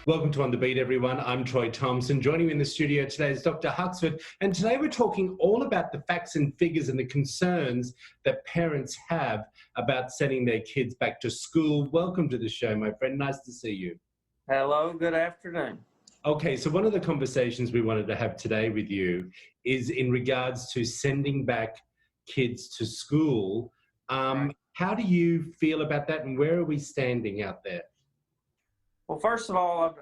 Welcome to On the Beat, everyone. I'm Troy Thompson. Joining me in the studio today is Dr. Huxford. And today we're talking all about the facts and figures and the concerns that parents have about sending their kids back to school. Welcome to the show, my friend. Nice to see you. Hello, good afternoon. Okay, so one of the conversations we wanted to have today with you is in regards to sending back kids to school. How do you feel about that, and where are we standing out there? Well, first of all,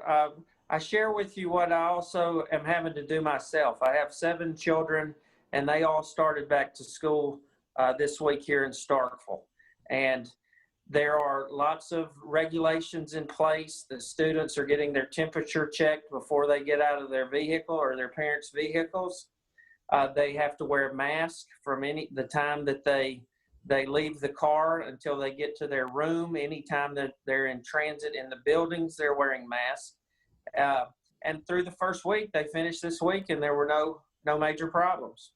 I share with you what I also am having to do myself. I have 7 children, and they all started back to school this week here in Starkville. And there are lots of regulations in place. The students are getting their temperature checked before they get out of their vehicle or their parents' vehicles. They have to wear a mask from the time that they leave the car until they get to their room. Anytime that they're in transit in the buildings, they're wearing masks. And through the first week, they finished this week, and there were no major problems.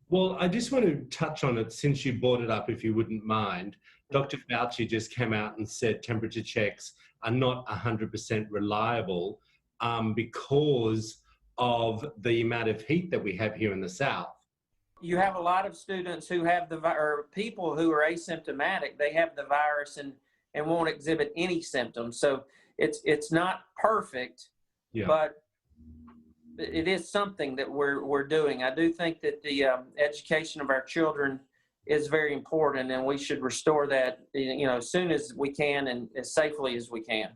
Well, I just want to touch on it since you brought it up, if you wouldn't mind. Dr. Fauci just came out and said temperature checks are not 100% reliable because of the amount of heat that we have here in the South. You have a lot of students who have or people who are asymptomatic. They have the virus and won't exhibit any symptoms. So it's not perfect, but it is something that we're doing. I do think that the education of our children is very important, and we should restore that, as soon as we can and as safely as we can.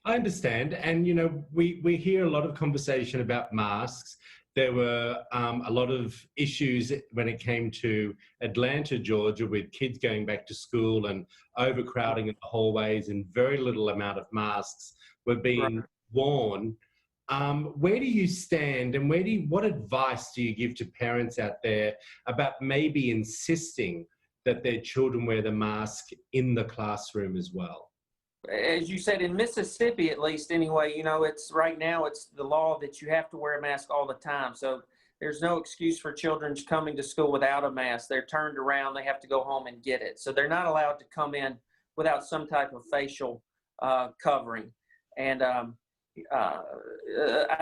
I understand, and we hear a lot of conversation about masks. There were a lot of issues when it came to Atlanta, Georgia, with kids going back to school and overcrowding in the hallways, and very little amount of masks were being worn. Where do you stand, and what advice do you give to parents out there about maybe insisting that their children wear the mask in the classroom as well? As you said, in Mississippi, at least anyway, right now it's the law that you have to wear a mask all the time. So there's no excuse for children coming to school without a mask. They're turned around, they have to go home and get it. So they're not allowed to come in without some type of facial covering. And I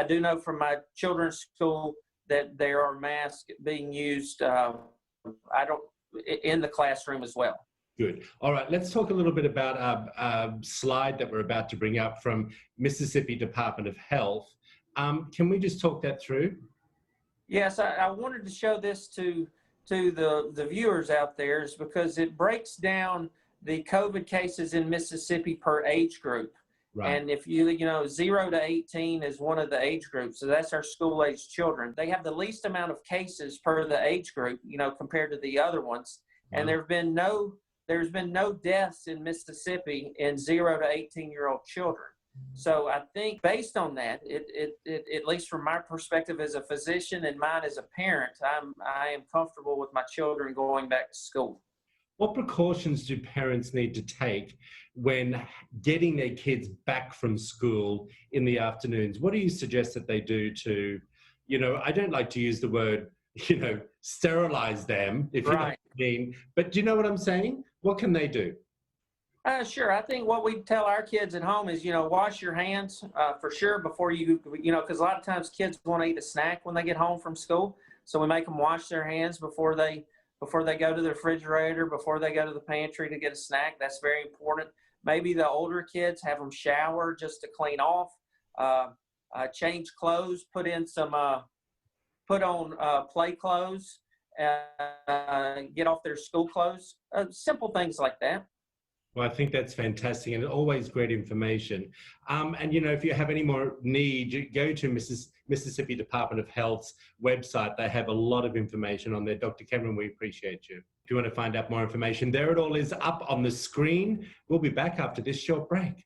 do know from my children's school that there are masks being used in the classroom as well. Good. All right, let's talk a little bit about a slide that we're about to bring up from Mississippi Department of Health. Can we just talk that through? Yes, I wanted to show this to the viewers out there is because it breaks down the COVID cases in Mississippi per age group. Right. And if 0 to 18 is one of the age groups, so that's our school-age children. They have the least amount of cases per the age group, compared to the other ones. Wow. And there's been no deaths in Mississippi in 0 to 18-year-old children. So I think based on that, it at least from my perspective as a physician and mine as a parent, I am comfortable with my children going back to school. What precautions do parents need to take when getting their kids back from school in the afternoons? What do you suggest that they do to, I don't like to use the word, sterilize them, if you know what I mean, but do you know what I'm saying? What can they do? Sure. I think what we tell our kids at home is, wash your hands for sure before because a lot of times kids want to eat a snack when they get home from school. So we make them wash their hands before they go to the refrigerator, before they go to the pantry to get a snack. That's very important. Maybe the older kids, have them shower just to clean off, change clothes, put on play clothes, get off their school clothes, simple things like that. Well, I think that's fantastic and always great information. And, if you have any more need, go to Mississippi Department of Health's website. They have a lot of information on there. Dr. Cameron, we appreciate you. If you want to find out more information, there it all is up on the screen. We'll be back after this short break.